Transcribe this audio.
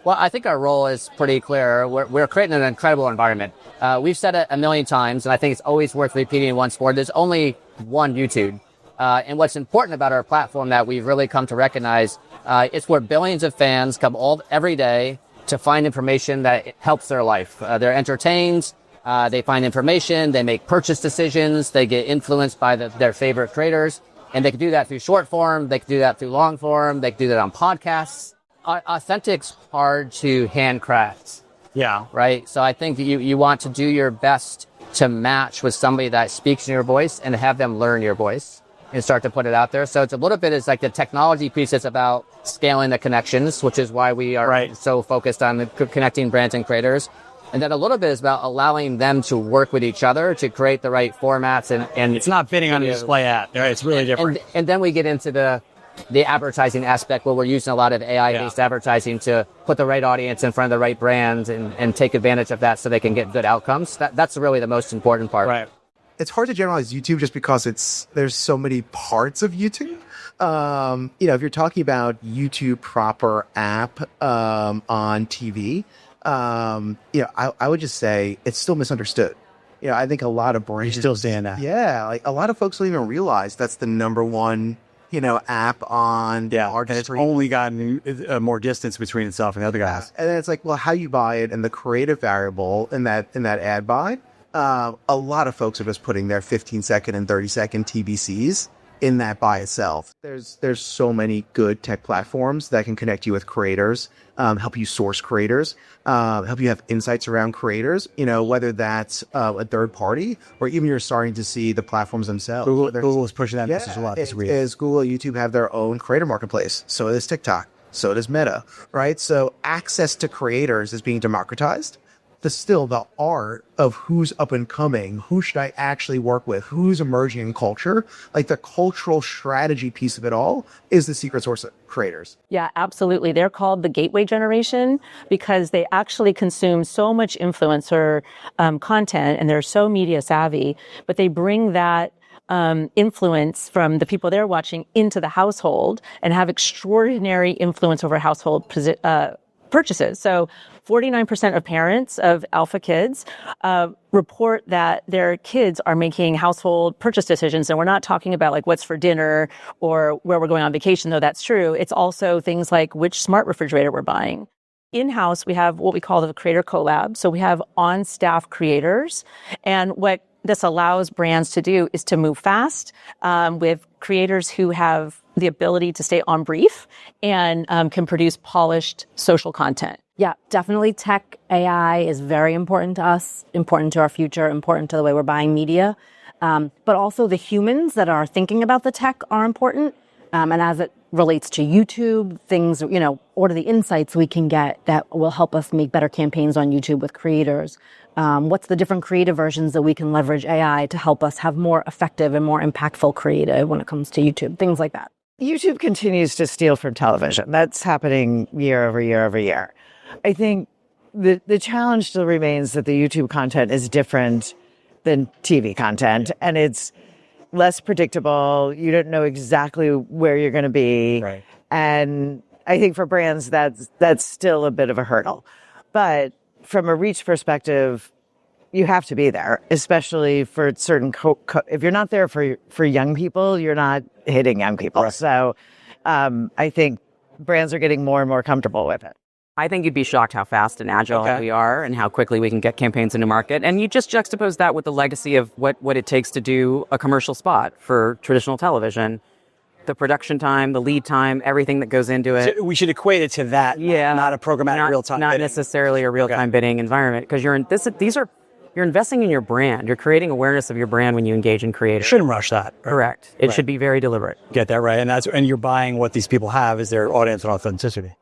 Well, I think our role is pretty clear. We're creating an incredible environment. We've said it a million times, and I think it's always worth repeating once more. There's only one YouTube. And what's important about our platform that we've really come to recognize, it's where billions of fans come every day to find information that helps their life. They're entertained, they find information, they make purchase decisions, they get influenced by their favorite creators, and they can do that through short form, they can do that through long form, they can do that on podcasts. Authentic's hard to handcraft. Yeah. Right? So I think you want to do your best to match with somebody that speaks in your voice and have them learn your voice and start to put it out there. So it's a little bit, it's like the technology piece is about scaling the connections, which is why we are so focused on connecting brands and creators. And then a little bit is about allowing them to work with each other to create the right formats. And it's not bidding on a display ad. It's really different. And then we get into the advertising aspect where we're using a lot of AI-based advertising to put the right audience in front of the right brands and take advantage of that so they can get good outcomes. That's really the most important part. Right. It's hard to generalize YouTube just because there's so many parts of YouTube. If you're talking about YouTube proper app on TV, I would just say it's still misunderstood. I think a lot of brands... You're still saying that. Yeah, like a lot of folks don't even realize that's the number one app on large and it's screen. only gotten more distance between itself and the other guys. And then it's like, well, how you buy it and the creative variable in that ad buy. A lot of folks are just putting their 15-second and 30-second TBCs in that by itself. There's so many good tech platforms that can connect you with creators, help you source creators, help you have insights around creators, whether that's a third party or even you're starting to see the platforms themselves. Google is pushing that message a lot. As Google and YouTube have their own creator marketplace. So does TikTok. So does Meta, right? So access to creators is being democratized. The art of who's up and coming, who should I actually work with, who's emerging in culture, like the cultural strategy piece of it all is the secret source of creators. Yeah, absolutely. They're called the gateway generation because they actually consume so much influencer content and they're so media savvy, but they bring that influence from the people they're watching into the household and have extraordinary influence over household purchases. So 49% of parents of alpha kids report that their kids are making household purchase decisions. And we're not talking about like what's for dinner or where we're going on vacation, though that's true. It's also things like which smart refrigerator we're buying. In-house, we have what we call the Creator Collab. So we have on-staff creators. And what this allows brands to do is to move fast with creators who have the ability to stay on brief and can produce polished social content. Yeah, definitely tech AI is very important to us, important to our future, important to the way we're buying media. But also the humans that are thinking about the tech are important. And as it relates to YouTube, things, what are the insights we can get that will help us make better campaigns on YouTube with creators? What's the different creative versions that we can leverage AI to help us have more effective and more impactful creative when it comes to YouTube, things like that. YouTube continues to steal from television. That's happening year over year over year. I think the challenge still remains that the YouTube content is different than TV content, and it's less predictable. You don't know exactly where you're going to be. Right. And I think for brands, that's still a bit of a hurdle. But from a reach perspective, you have to be there, especially for certain if you're not there for young people, you're not hitting young people. Right. So I think brands are getting more and more comfortable with it. I think you'd be shocked how fast and agile we are and how quickly we can get campaigns into market. And you just juxtapose that with the legacy of what it takes to do a commercial spot for traditional television. The production time, the lead time, everything that goes into it. So we should equate it to that, not a programmatic real-time bidding. Not necessarily a real-time bidding environment, because you're investing in your brand. You're creating awareness of your brand when you engage in creative. Shouldn't rush that. Right? Correct. It should be very deliberate. Get that right. And you're buying what these people have is their audience and authenticity.